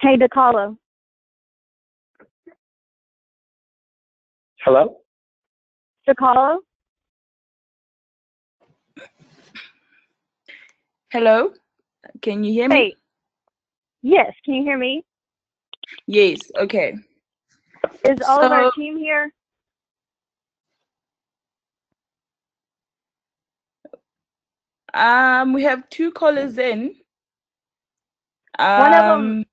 Hey, DeCarlo. Hello? DeCarlo? Hello? Can you hear me? Hey. Yes, can you hear me? Yes, okay. Is all of our team here? We have 2 callers in. One of them,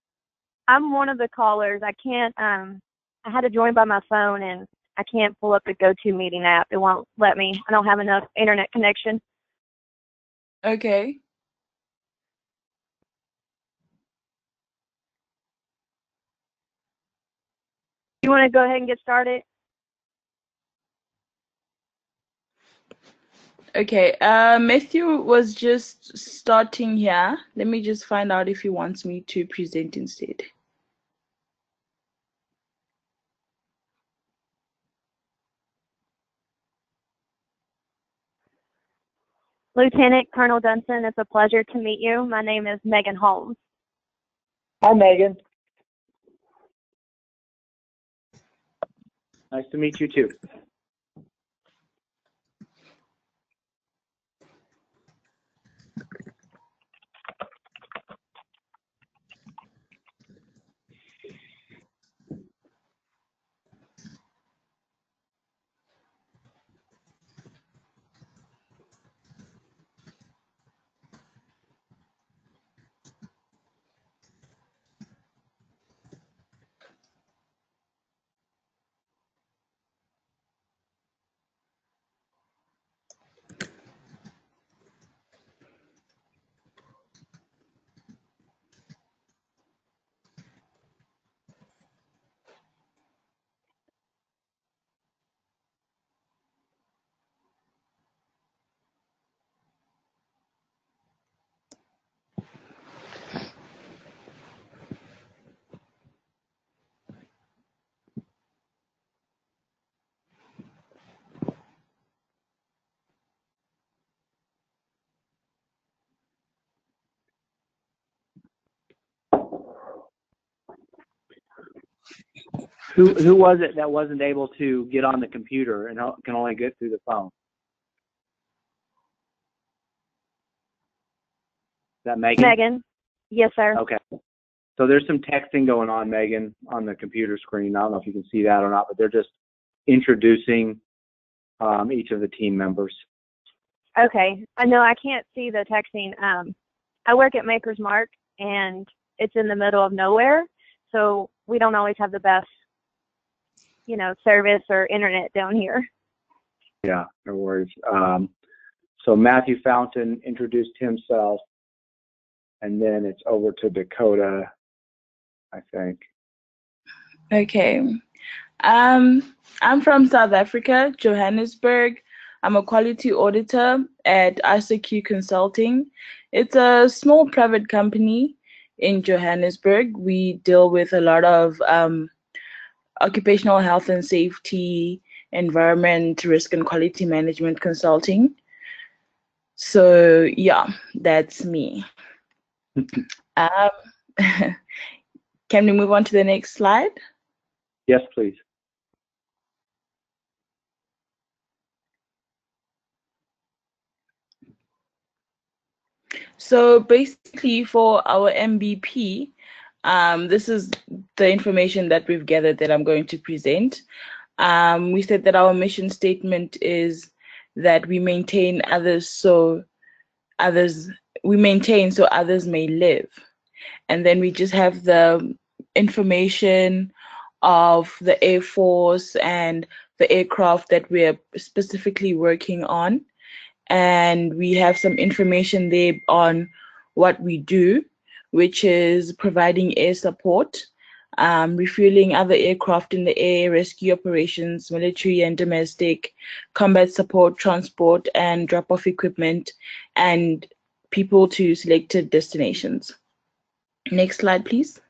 I'm one of the callers. I can't, I had to join by my phone and I can't pull up the GoToMeeting app. It won't let me. I don't have enough internet connection. Okay. You want to go ahead and get started? Okay, Matthew was just starting here. Let me just find out if he wants me to present instead. Lieutenant Colonel Dunson, it's a pleasure to meet you. My name is Megan Holmes. Hi, Megan. Nice to meet you too. Who was it that wasn't able to get on the computer and can only get through the phone? Is that Megan? Megan. Yes, sir. Okay. So there's some texting going on, Megan, on the computer screen. I don't know if you can see that or not, but they're just introducing each of the team members. Okay. I know I can't see the texting. I work at Maker's Mark, and it's in the middle of nowhere, so we don't always have the best, service or internet down here. Yeah, no worries. So Matthew Fountain introduced himself, and then it's over to Dakota, I think. Okay. I'm from South Africa, Johannesburg. I'm a quality auditor at ISOQ Consulting. It's a small private company in Johannesburg. We deal with a lot of occupational health and safety, environment, risk and quality management consulting. So yeah, that's me. Can we move on to the next slide? Yes, please. So basically for our MVP, this is the information that we've gathered that I'm going to present. We said that our mission statement is that we maintain so others may live. And then we just have the information of the Air Force and the aircraft that we're specifically working on. And we have some information there on what we do, which is providing air support, refueling other aircraft in the air, rescue operations, military and domestic, combat support, transport, and drop-off equipment, and people to selected destinations. Next slide, please.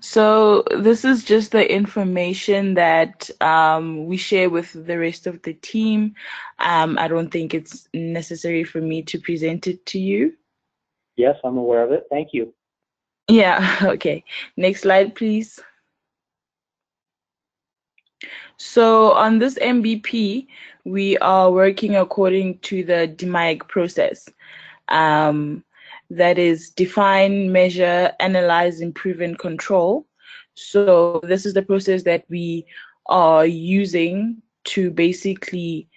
So this is just the information that we share with the rest of the team. I don't think it's necessary for me to present it to you. Yes, I'm aware of it. Thank you. Yeah, okay. Next slide, please. So on this MBP, we are working according to the DMAIC process. That is define, measure, analyze, improve, and control. So this is the process that we are using to basically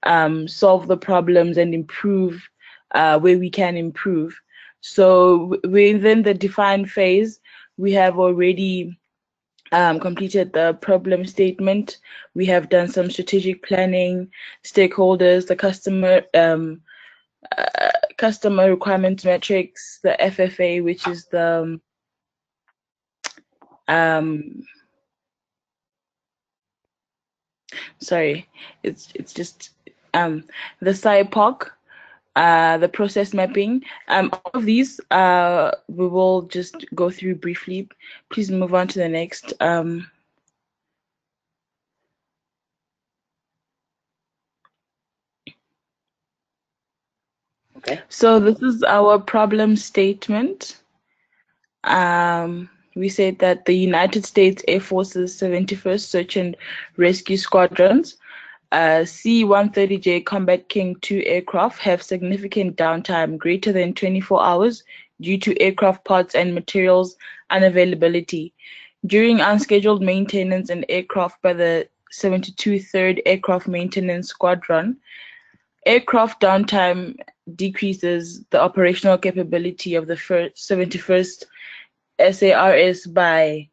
solve the problems and improve where we can improve. So within the define phase, we have already completed the problem statement. We have done some strategic planning, stakeholders, the customer requirement metrics, the FFA, which is the sorry, it's just the SIPOC, the process mapping. All of these we will just go through briefly. Please move on to the next. Okay. So this is our problem statement. We said that the United States Air Force's 71st Search and Rescue Squadrons, C-130J Combat King II aircraft have significant downtime greater than 24 hours due to aircraft parts and materials unavailability. During unscheduled maintenance and aircraft by the 72nd 3rd Aircraft Maintenance Squadron, aircraft downtime decreases the operational capability of the 71st SARS by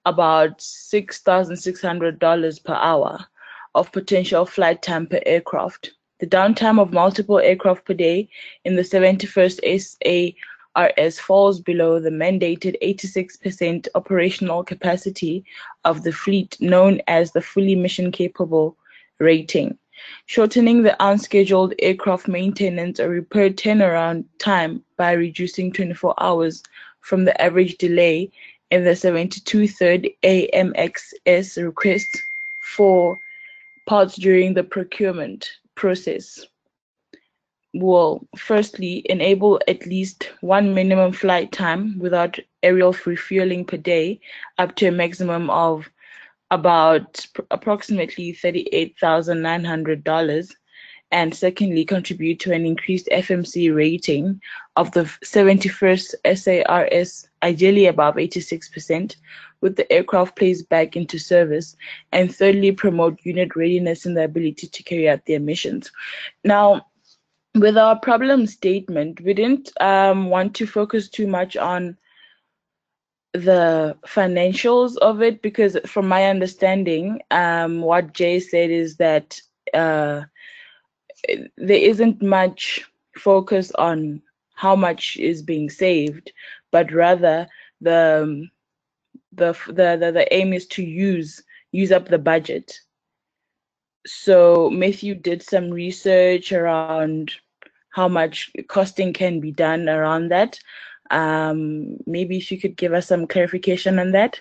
about $6,600 per hour of potential flight time per aircraft. The downtime of multiple aircraft per day in the 71st SARS falls below the mandated 86% operational capacity of the fleet, known as the fully mission capable rating. Shortening the unscheduled aircraft maintenance or repair turnaround time by reducing 24 hours from the average delay in the 72nd 3rd AMXS request for parts during the procurement process will firstly enable at least one minimum flight time without aerial refueling per day up to a maximum of approximately $38,900, and secondly contribute to an increased FMC rating of the 71st SARS, ideally above 86%, with the aircraft placed back into service, and thirdly promote unit readiness and the ability to carry out their missions. Now, with our problem statement, we didn't want to focus too much on the financials of it, because from my understanding, what Jay said is that there isn't much focus on how much is being saved, but rather the aim is to use up the budget. So Matthew did some research around how much costing can be done around that. Maybe if you could give us some clarification on that.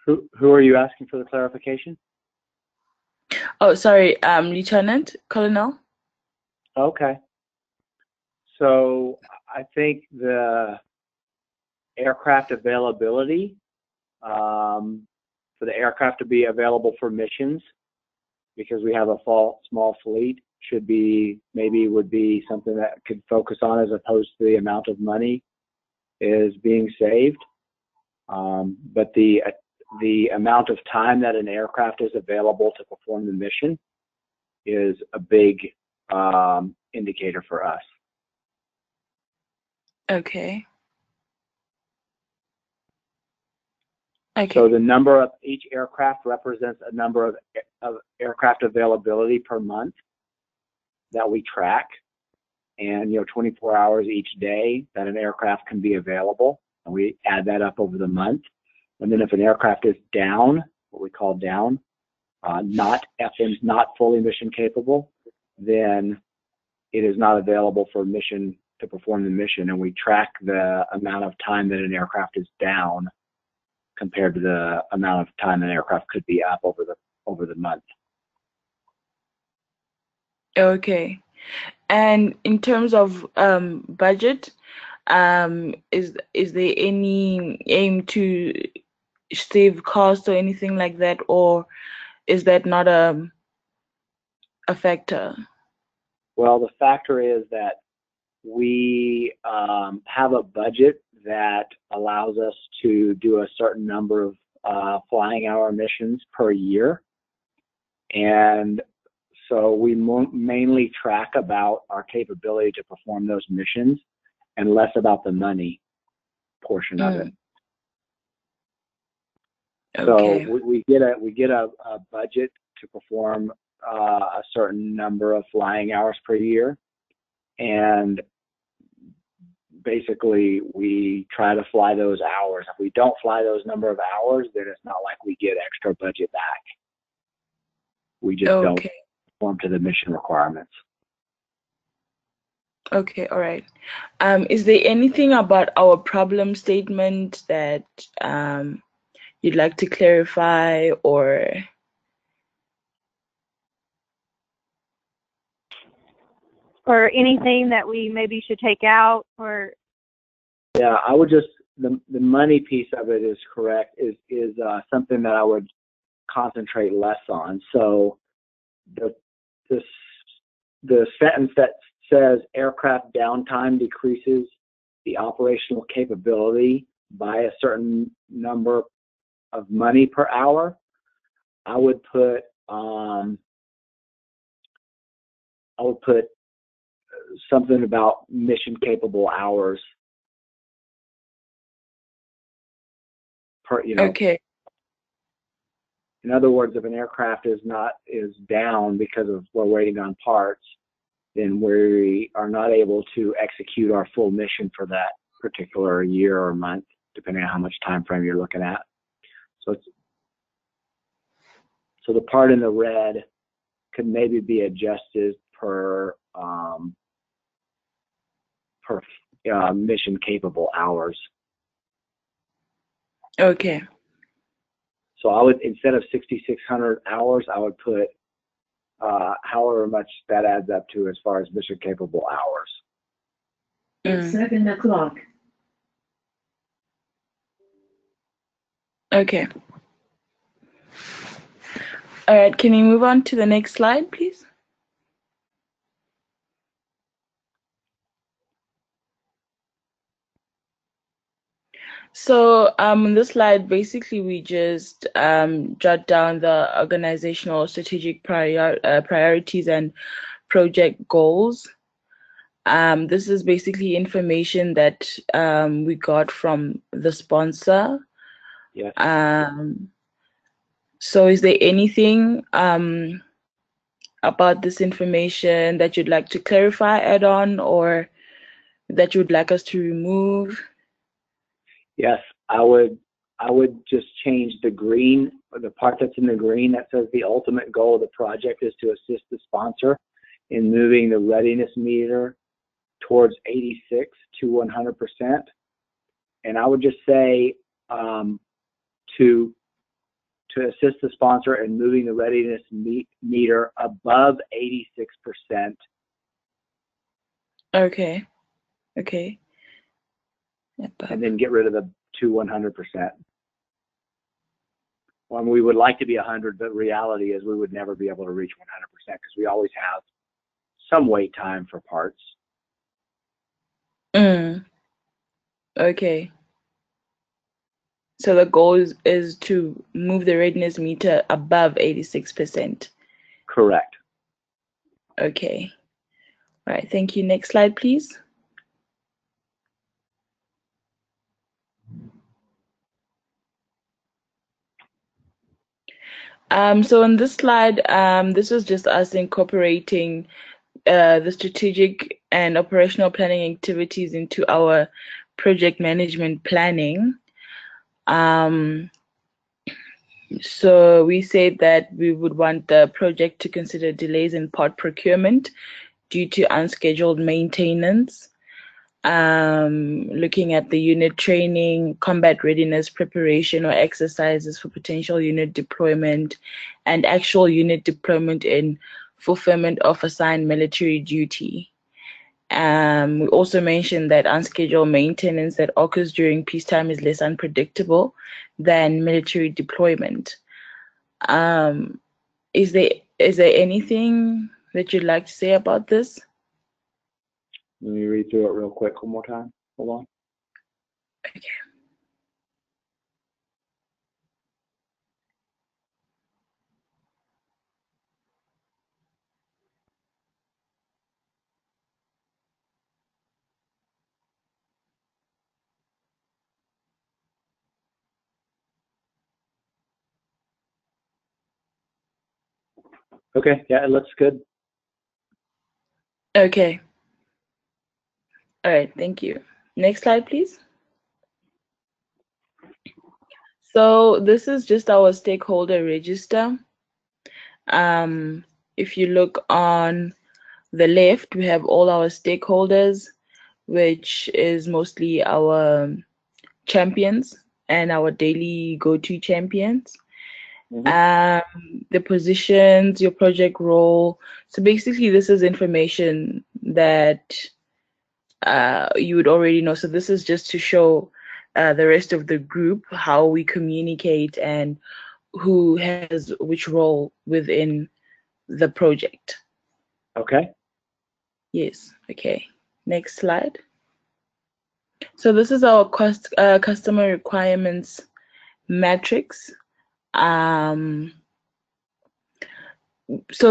Who are you asking for the clarification? Oh, sorry, Lieutenant Colonel. Okay. So I think the aircraft availability, for the aircraft to be available for missions, because we have a small fleet, would be something that could focus on, as opposed to the amount of money is being saved. But the amount of time that an aircraft is available to perform the mission is a big indicator for us. Okay. So the number of each aircraft represents a number of aircraft availability per month that we track, and 24 hours each day that an aircraft can be available, and we add that up over the month. And then if an aircraft is down, what we call down, not fully mission capable, then it is not available for mission to perform the mission, and we track the amount of time that an aircraft is down compared to the amount of time an aircraft could be up over the month. Okay. And in terms of budget, is there any aim to save costs or anything like that, or is that not a factor? Well, the factor is that we have a budget that allows us to do a certain number of flying hour missions per year. And so we mainly track about our capability to perform those missions and less about the money portion of it. Okay. So we get a budget to perform a certain number of flying hours per year, and basically we try to fly those hours. If we don't fly those number of hours, then it's not like we get extra budget back. We just don't conform to the mission requirements. Okay, all right. Is there anything about our problem statement that you'd like to clarify, or? Or anything that we maybe should take out, or? Yeah, I would just, the money piece of it is correct, is something that I would concentrate less on. So the sentence that says aircraft downtime decreases the operational capability by a certain number of money per hour, I would put something about mission capable hours per, Okay. In other words, if an aircraft is down because of we're waiting on parts, then we are not able to execute our full mission for that particular year or month, depending on how much time frame you're looking at. So the part in the red could maybe be adjusted per mission capable hours. Okay. So I would, instead of 6,600 hours, I would put however much that adds up to as far as mission capable hours. It's 7 o'clock. Okay. All right, can you move on to the next slide, please? So in this slide, basically we just jot down the organizational strategic priorities and project goals. This is basically information that we got from the sponsor. Yes. So is there anything about this information that you'd like to clarify, add on, or that you'd like us to remove? Yes, I would just change the green, the part that's in the green that says the ultimate goal of the project is to assist the sponsor in moving the readiness meter towards 86 to 100%. And I would just say to assist the sponsor in moving the readiness meter above 86%. Okay. And then get rid of the to 100%. Well, we would like to be 100, but reality is we would never be able to reach 100% because we always have some wait time for parts. Okay. So the goal is to move the readiness meter above 86%. Correct. Okay. All right, thank you. Next slide, please. So on this slide, this was just us incorporating the strategic and operational planning activities into our project management planning. So we said that we would want the project to consider delays in part procurement due to unscheduled maintenance, looking at the unit training, combat readiness preparation or exercises for potential unit deployment, and actual unit deployment in fulfillment of assigned military duty. We also mentioned that unscheduled maintenance that occurs during peacetime is less unpredictable than military deployment. Is there anything that you'd like to say about this? Let me read through it real quick one more time. Hold on. Okay. Okay, yeah, it looks good. Okay. All right, thank you. Next slide, please. So this is just our stakeholder register. If you look on the left, we have all our stakeholders, which is mostly our champions and our daily go-to champions. The positions, your project role. So basically, this is information that you would already know. So this is just to show the rest of the group how we communicate and who has which role within the project. Okay. Yes. Okay. Next slide. So this is our customer requirements matrix. So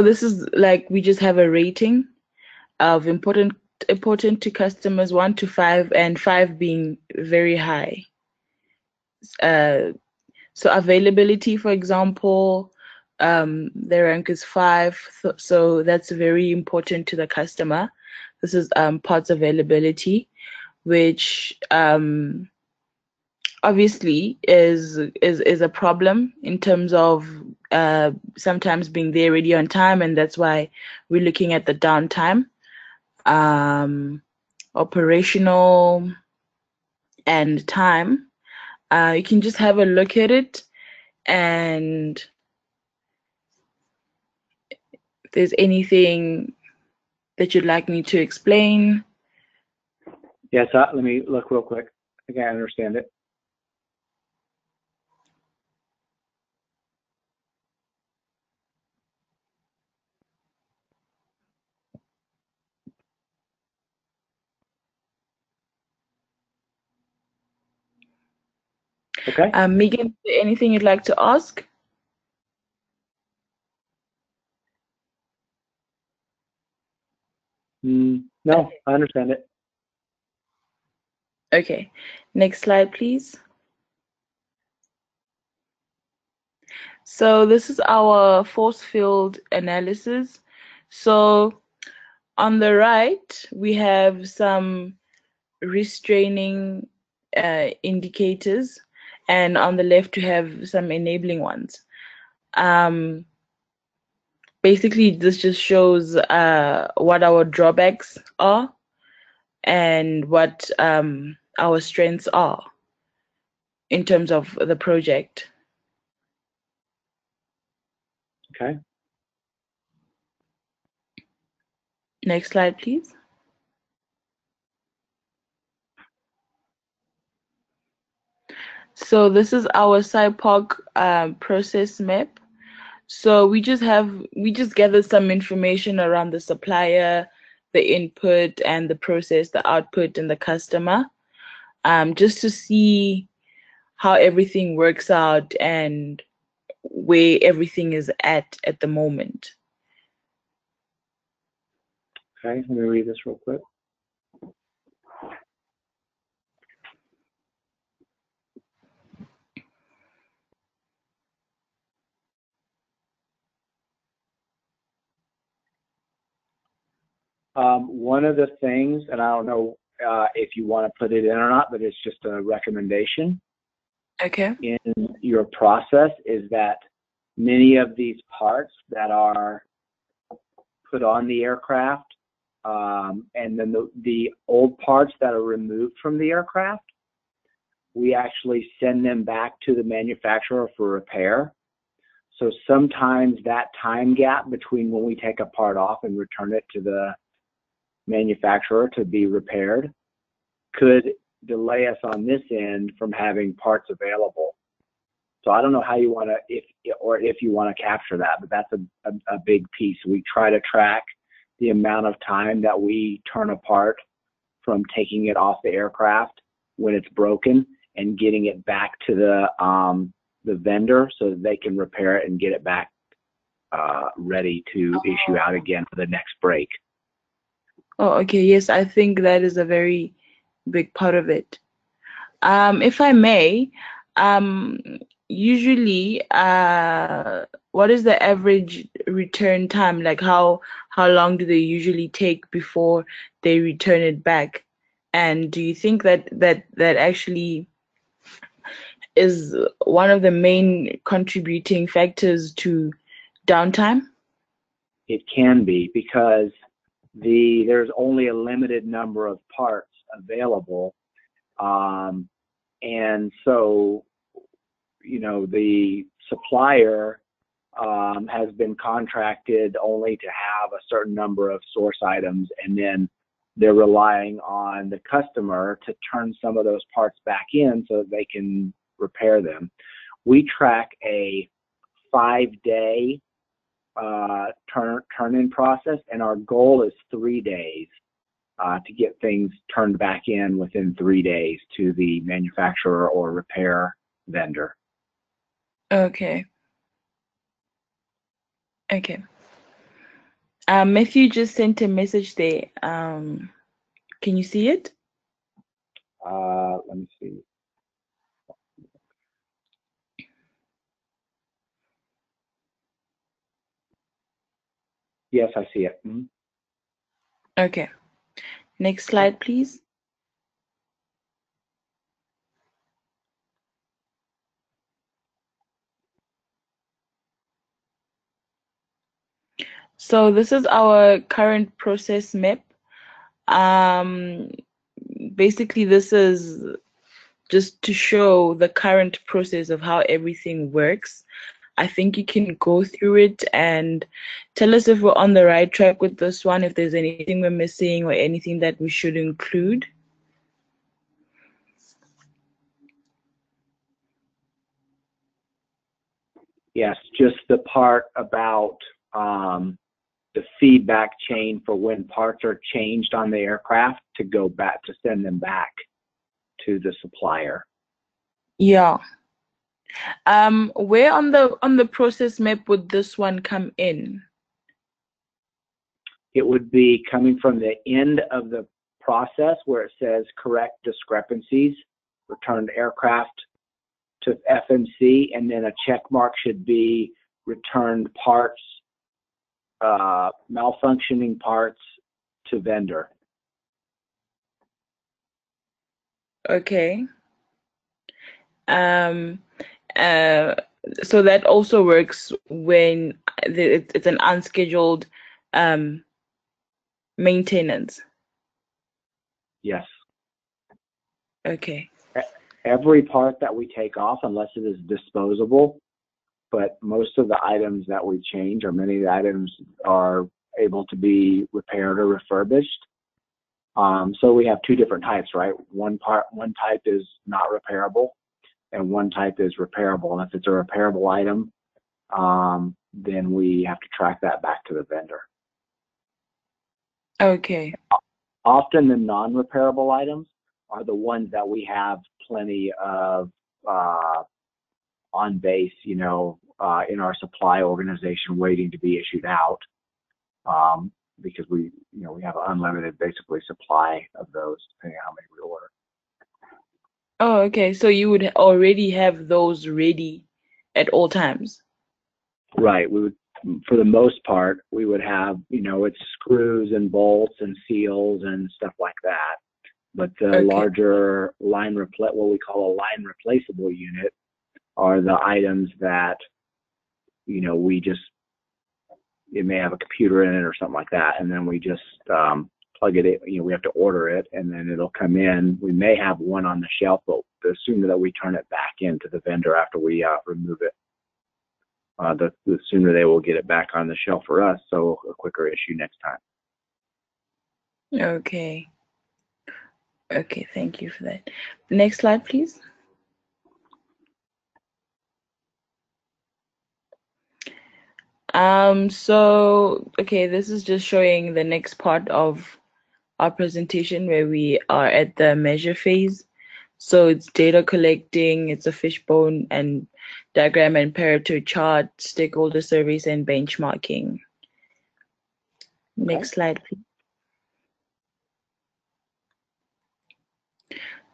this is like we just have a rating of important to customers, 1 to 5, and 5 being very high. So availability, for example, the rank is 5, so that's very important to the customer. This is parts availability, which obviously is a problem in terms of sometimes being there ready on time, and that's why we're looking at the downtime. Operational and time. You can just have a look at it, and if there's anything that you'd like me to explain. Yes, let me look real quick. I think I understand it. Okay. Megan, anything you'd like to ask? No, I understand it. Okay. Next slide, please. So this is our force field analysis. So on the right, we have some restraining indicators, and on the left, we have some enabling ones. Basically, this just shows what our drawbacks are and what our strengths are in terms of the project. Okay. Next slide, please. So this is our SIPOC process map. So we just gathered some information around the supplier, the input and the process, the output and the customer, just to see how everything works out and where everything is at the moment. Okay, let me read this real quick. One of the things, and I don't know if you want to put it in or not, but it's just a recommendation. Okay. In your process is that many of these parts that are put on the aircraft and then the old parts that are removed from the aircraft, we actually send them back to the manufacturer for repair. So sometimes that time gap between when we take a part off and return it to the manufacturer to be repaired could delay us on this end from having parts available. So I don't know how you want to, if you want to capture that, but that's a big piece. We try to track the amount of time that we turn a part from taking it off the aircraft when it's broken and getting it back to the vendor so that they can repair it and get it back ready to issue out again for the next break. Oh, okay. Yes, I think that is a very big part of it. If I may, usually, what is the average return time? Like how long do they usually take before they return it back? And do you think that actually is one of the main contributing factors to downtime? It can be, because there's only a limited number of parts available, and so the supplier has been contracted only to have a certain number of source items, and then they're relying on the customer to turn some of those parts back in so that they can repair them. We track a 5-day turn-in process, and our goal is 3 days to get things turned back in within 3 days to the manufacturer or repair vendor. Okay. Matthew just sent a message there. Can you see it? Let me see. Yes, I see it. Mm-hmm. Okay. Next slide, please. So this is our current process map. Basically, this is just to show the current process of how everything works. I think you can go through it and tell us if we're on the right track with this one, if there's anything we're missing or anything that we should include. Yes, just the part about the feedback chain for when parts are changed on the aircraft to go back, to send them back to the supplier. Yeah. Where on the process map would this one come in? It would be coming from the end of the process where it says correct discrepancies, returned aircraft to FMC, and then a check mark should be returned parts, malfunctioning parts to vendor. Okay. So that also works when it's an unscheduled maintenance. Yes. Okay. Every part that we take off, unless it is disposable, but most of the items that we change, or many of the items, are able to be repaired or refurbished. So we have two different types, right? One type is not repairable, and one type is repairable. And if it's a repairable item, then we have to track that back to the vendor. Okay. Often the non-repairable items are the ones that we have plenty of on base, in our supply organization waiting to be issued out, because we have an unlimited, basically, supply of those, depending on how many we order. Oh, okay. So you would already have those ready at all times? Right. We would, for the most part, we would have, it's screws and bolts and seals and stuff like that. But the larger what we call a line replaceable unit, are the items that, we just it may have a computer in it or something like that, and then we just plug it in. You know, we have to order it, and then it'll come in. We may have one on the shelf, but the sooner that we turn it back into the vendor after we remove it, the sooner they will get it back on the shelf for us, so a quicker issue next time. Okay. Okay, thank you for that. Next slide, please. Okay, this is just showing the next part of our presentation where we are at the measure phase. So it's data collecting, it's a fishbone and diagram and Pareto chart, stakeholder surveys, and benchmarking. Next slide, please.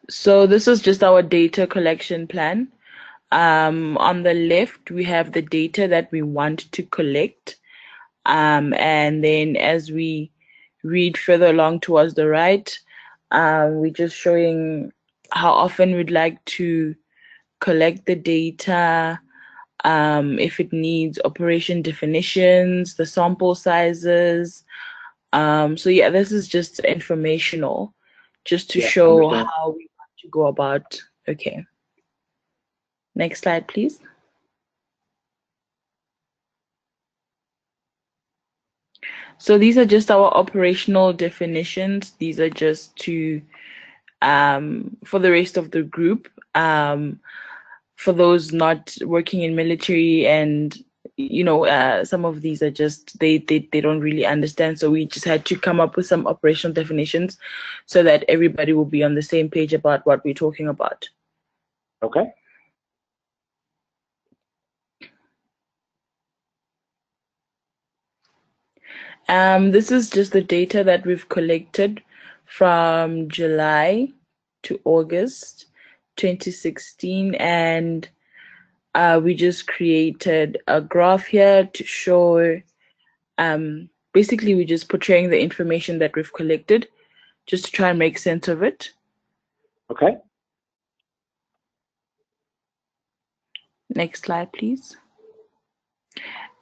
So this is just our data collection plan. On the left, we have the data that we want to collect. And then as we read further along towards the right, we're just showing how often we'd like to collect the data, if it needs operation definitions, the sample sizes. So yeah, this is just informational, just to show how we want to go about. Okay. Next slide, please. So these are just our operational definitions. These are just to, for the rest of the group, for those not working in military, and you know, some of these are just, they don't really understand. So we just had to come up with some operational definitions so that everybody will be on the same page about what we're talking about. Okay. This is just the data that we've collected from July to August 2016, and we just created a graph here to show, basically we're just portraying the information that we've collected just to try and make sense of it. Okay. Next slide, please.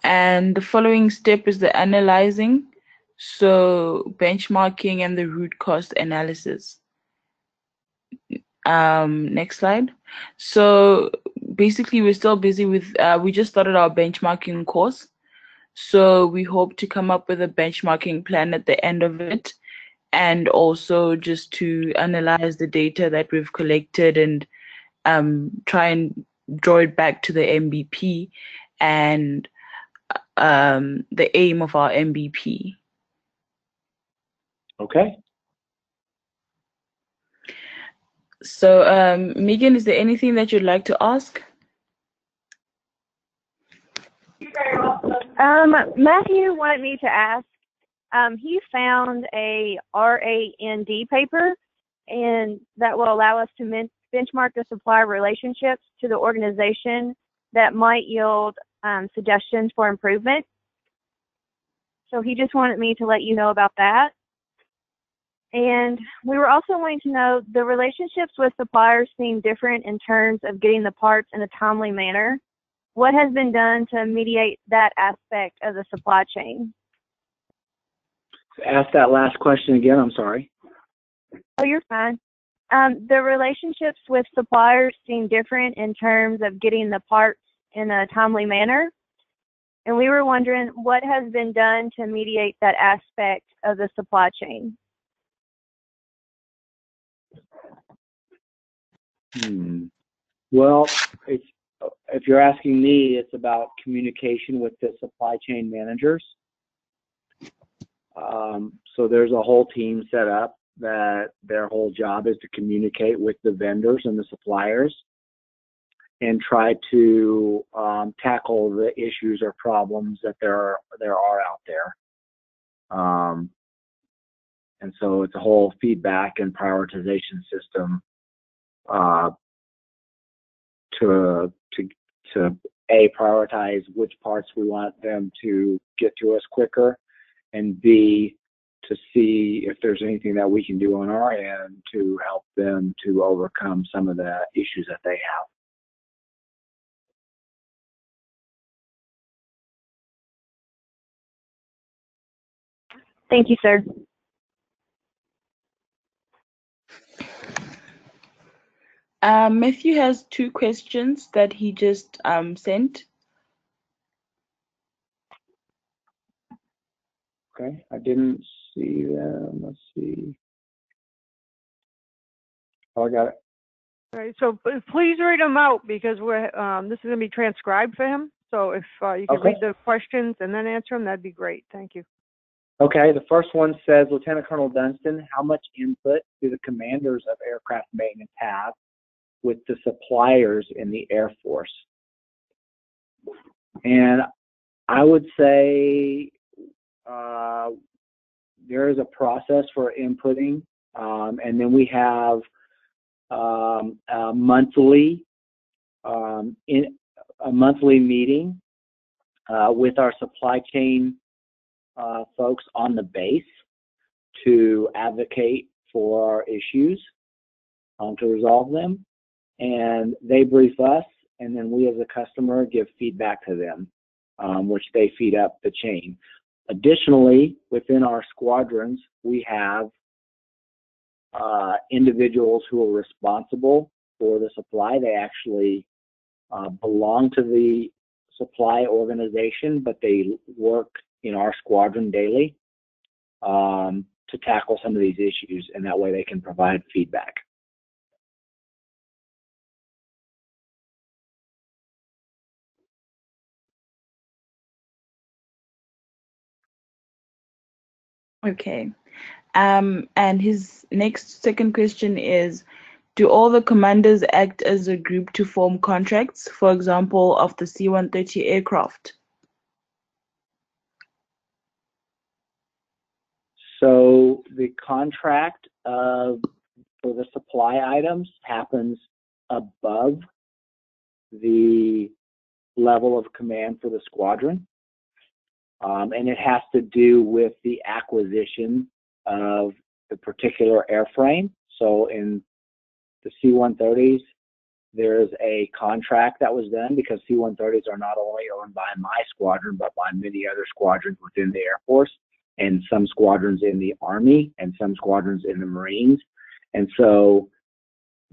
And the following step is the analyzing, so benchmarking and the root cause analysis. Next slide. So basically we're still busy with, we just started our benchmarking course. So we hope to come up with a benchmarking plan at the end of it, and also just to analyze the data that we've collected and try and draw it back to the MBP and the aim of our MBP. Okay. So Megan, is there anything that you'd like to ask? Matthew wanted me to ask, he found a RAND paper, and that will allow us to benchmark the supplier relationships to the organization that might yield suggestions for improvement. So he just wanted me to let you know about that. And we were also wanting to know, the relationships with suppliers seem different in terms of getting the parts in a timely manner. What has been done to mediate that aspect of the supply chain? Ask that last question again, I'm sorry. Oh, you're fine. The relationships with suppliers seem different in terms of getting the parts in a timely manner. And we were wondering what has been done to mediate that aspect of the supply chain. Well, if you're asking me, it's about communication with the supply chain managers. So there's a whole team set up that their whole job is to communicate with the vendors and the suppliers and try to tackle the issues or problems that there are out there. And so it's a whole feedback and prioritization system to prioritize which parts we want them to get to us quicker, and B, to see if there's anything that we can do on our end to help them to overcome some of the issues that they have. Thank you, sir. Matthew has 2 questions that he just sent. Okay, I didn't see them. Let's see. Oh, I got it. All right, so please read them out because we're this is going to be transcribed for him. So if you could read the questions and then answer them, that'd be great. Thank you. Okay, the first one says, Lieutenant Colonel Dunston, how much input do the commanders of aircraft maintenance have with the suppliers in the Air Force? And I would say there is a process for inputting, and then we have a monthly meeting with our supply chain folks on the base to advocate for our issues, to resolve them, and they brief us, and then we as a customer give feedback to them, which they feed up the chain. Additionally, within our squadrons, we have individuals who are responsible for the supply. They actually belong to the supply organization, but they work in our squadron daily to tackle some of these issues, and that way they can provide feedback. Okay. And his second question is, do all the commanders act as a group to form contracts, for example, of the C-130 aircraft? So the contract for the supply items happens above the level of command for the squadron, and it has to do with the acquisition of the particular airframe. So in the C-130s, there's a contract that was done because C-130s are not only owned by my squadron, but by many other squadrons within the Air Force, and some squadrons in the Army, and some squadrons in the Marines. And so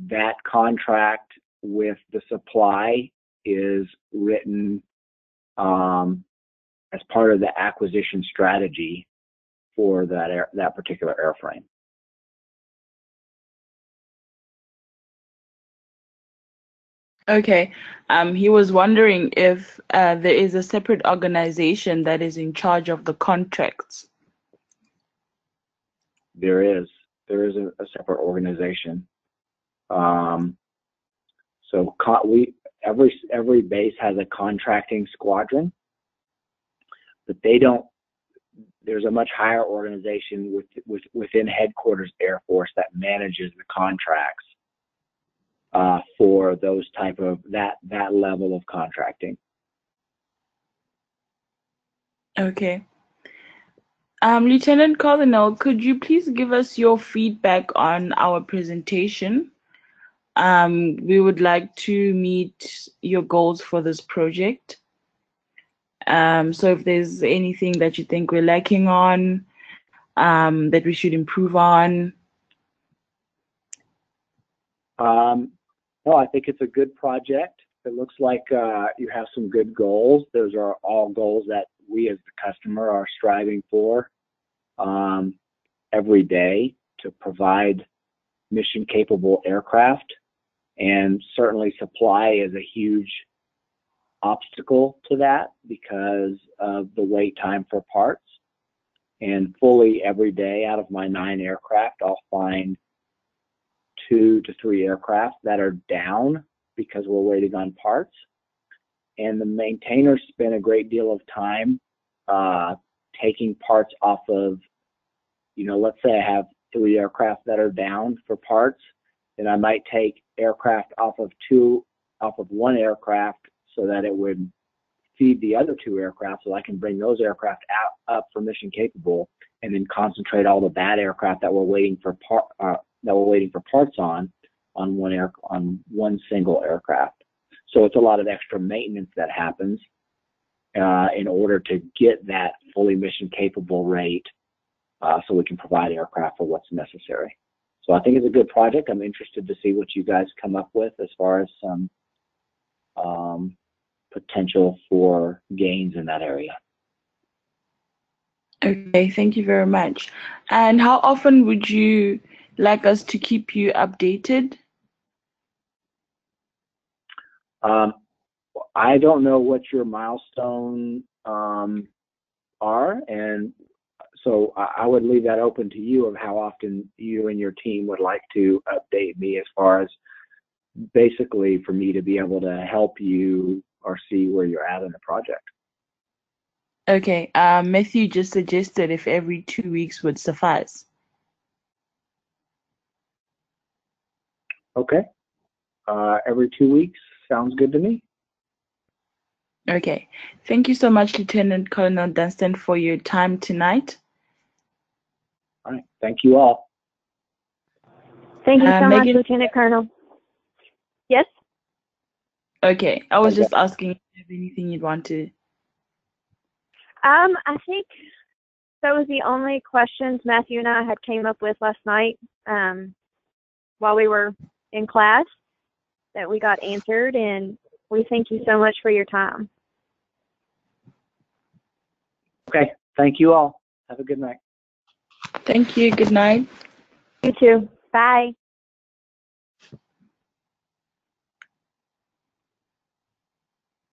that contract with the supply is written as part of the acquisition strategy for that particular airframe. Okay. He was wondering if there is a separate organization that is in charge of the contracts. There is a separate organization. So every base has a contracting squadron, but they don't. There's a much higher organization within Headquarters Air Force that manages the contracts for those type of that level of contracting. Okay. Lieutenant Colonel, could you please give us your feedback on our presentation? We would like to meet your goals for this project. So if there's anything that you think we're lacking on, that we should improve on. No, I think it's a good project. It looks like you have some good goals. Those are all goals that we as the customer are striving for every day to provide mission capable aircraft. And certainly supply is a huge obstacle to that because of the wait time for parts. And fully every day out of my 9 aircraft, I'll find 2 to 3 aircraft that are down because we're waiting on parts. And the maintainers spend a great deal of time taking parts off of, let's say I have 3 aircraft that are down for parts, then I might take aircraft off of 1 aircraft so that it would feed the other 2 aircraft, so I can bring those aircraft up for mission capable, and then concentrate all the bad aircraft that we're waiting for parts on one single aircraft. So it's a lot of extra maintenance that happens in order to get that fully mission capable rate so we can provide aircraft for what's necessary. So I think it's a good project. I'm interested to see what you guys come up with as far as some potential for gains in that area. Okay, thank you very much. And how often would you like us to keep you updated? I don't know what your milestone are, and so I would leave that open to you of how often you and your team would like to update me as far as basically for me to be able to help you or see where you're at in the project. Okay, Matthew just suggested if every 2 weeks would suffice. Okay. Every 2 weeks sounds good to me. Okay. Thank you so much, Lieutenant Colonel Dunstan, for your time tonight. All right. Thank you all. Thank you so much, Megan? Lieutenant Colonel. Yes? Okay. I was Okay. just asking if you have anything you'd want to. I think that was the only questions Matthew and I had came up with last night while we were in class that we got answered, and we thank you so much for your time. Okay. Thank you all. Have a good night. Thank you. Good night. You too. Bye.